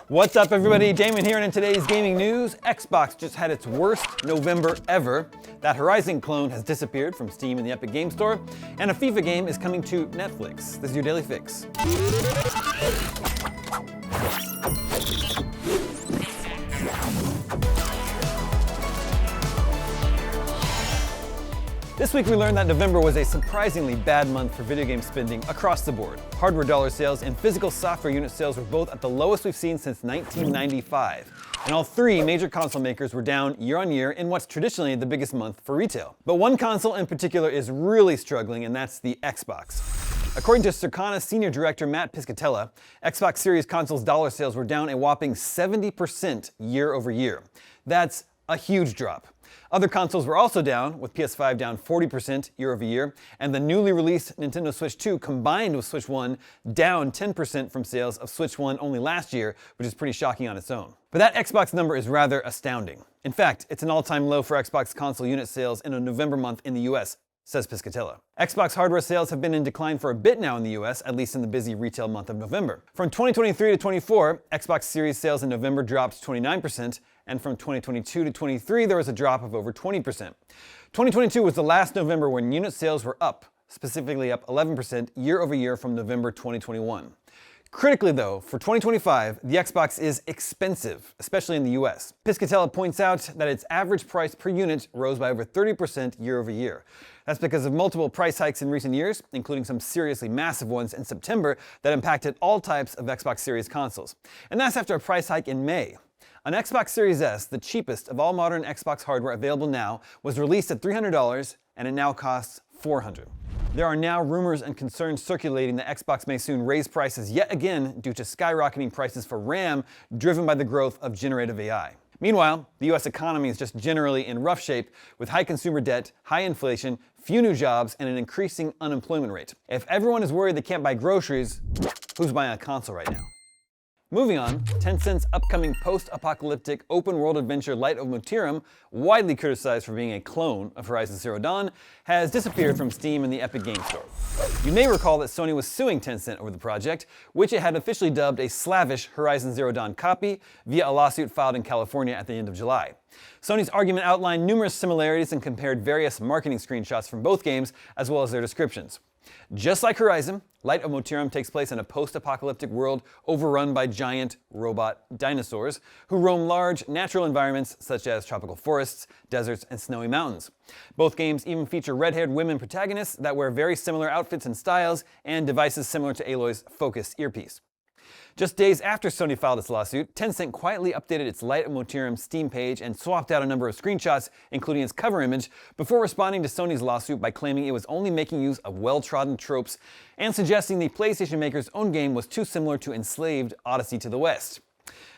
What's up, everybody? Damon here, and in today's gaming news, Xbox just had its worst November ever. That Horizon clone has disappeared from Steam and the Epic Game Store, and a FIFA game is coming to Netflix. This is your Daily Fix. This week we learned that November was a surprisingly bad month for video game spending across the board. Hardware dollar sales and physical software unit sales were both at the lowest we've seen since 1995. And all three major console makers were down year on year in what's traditionally the biggest month for retail. But one console in particular is really struggling, and that's the Xbox. According to Circana senior director Matt Piscatella, Xbox Series consoles dollar sales were down a whopping 70% year over year. That's a huge drop. Other consoles were also down, with PS5 down 40% year over year, and the newly released Nintendo Switch 2 combined with Switch 1 down 10% from sales of Switch 1 only last year, which is pretty shocking on its own. But that Xbox number is rather astounding. In fact, it's an all-time low for Xbox console unit sales in a November month in the US, says Piscatella. Xbox hardware sales have been in decline for a bit now in the US, at least in the busy retail month of November. From 2023 to 24, Xbox Series sales in November dropped 29%, and from 2022 to 23, there was a drop of over 20%. 2022 was the last November when unit sales were up, specifically up 11% year over year from November 2021. Critically though, for 2025, the Xbox is expensive, especially in the US. Piscatella points out that its average price per unit rose by over 30% year over year. That's because of multiple price hikes in recent years, including some seriously massive ones in September that impacted all types of Xbox Series consoles. And that's after a price hike in May. An Xbox Series S, the cheapest of all modern Xbox hardware available now, was released at $300, and it now costs $400. There are now rumors and concerns circulating that Xbox may soon raise prices yet again due to skyrocketing prices for RAM driven by the growth of generative AI. Meanwhile, the US economy is just generally in rough shape with high consumer debt, high inflation, few new jobs, and an increasing unemployment rate. If everyone is worried they can't buy groceries, who's buying a console right now? Moving on, Tencent's upcoming post-apocalyptic open-world adventure Light of Motiram, widely criticized for being a clone of Horizon Zero Dawn, has disappeared from Steam and the Epic Game Store. You may recall that Sony was suing Tencent over the project, which it had officially dubbed a slavish Horizon Zero Dawn copy via a lawsuit filed in California at the end of July. Sony's argument outlined numerous similarities and compared various marketing screenshots from both games as well as their descriptions. Just like Horizon, Light of Motiram takes place in a post-apocalyptic world overrun by giant robot dinosaurs who roam large natural environments such as tropical forests, deserts, and snowy mountains. Both games even feature red-haired women protagonists that wear very similar outfits and styles and devices similar to Aloy's Focus earpiece. Just days after Sony filed its lawsuit, Tencent quietly updated its Light of Motiram Steam page and swapped out a number of screenshots, including its cover image, before responding to Sony's lawsuit by claiming it was only making use of well-trodden tropes and suggesting the PlayStation maker's own game was too similar to enslaved Odyssey to the West.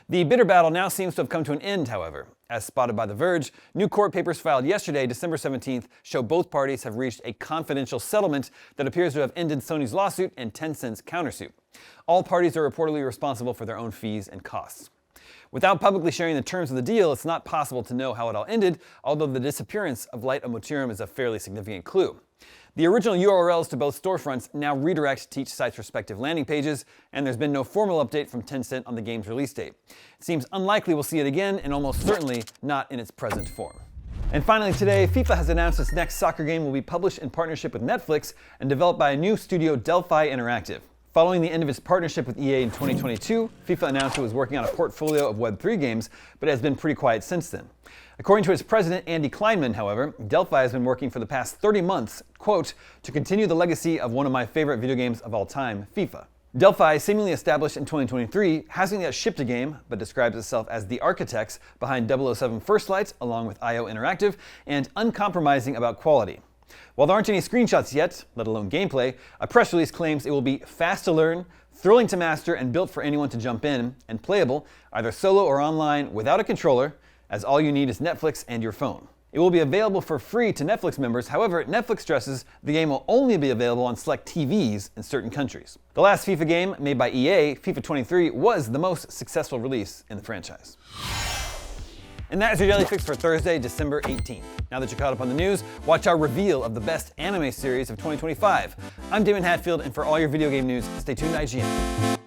The bitter battle now seems to have come to an end, however. As spotted by The Verge, new court papers filed yesterday, December 17th, show both parties have reached a confidential settlement that appears to have ended Sony's lawsuit and Tencent's countersuit. All parties are reportedly responsible for their own fees and costs. Without publicly sharing the terms of the deal, it's not possible to know how it all ended, although the disappearance of Light of Motiram is a fairly significant clue. The original URLs to both storefronts now redirect to each site's respective landing pages, and there's been no formal update from Tencent on the game's release date. It seems unlikely we'll see it again, and almost certainly not in its present form. And finally today, FIFA has announced its next soccer game will be published in partnership with Netflix and developed by a new studio, Delphi Interactive. Following the end of its partnership with EA in 2022, FIFA announced it was working on a portfolio of Web3 games, but it has been pretty quiet since then. According to its president, Andy Kleinman, however, Delphi has been working for the past 30 months, quote, to continue the legacy of one of my favorite video games of all time, FIFA. Delphi, seemingly established in 2023, hasn't yet shipped a game, but describes itself as the architects behind 007 First Light, along with IO Interactive, and uncompromising about quality. While there aren't any screenshots yet, let alone gameplay, a press release claims it will be fast to learn, thrilling to master, and built for anyone to jump in, and playable, either solo or online without a controller, as all you need is Netflix and your phone. It will be available for free to Netflix members, however, Netflix stresses the game will only be available on select TVs in certain countries. The last FIFA game, made by EA, FIFA 23, was the most successful release in the franchise. And that is your Daily Fix for Thursday, December 18th. Now that you're caught up on the news, watch our reveal of the best anime series of 2025. I'm Damon Hatfield, and for all your video game news, stay tuned to IGN.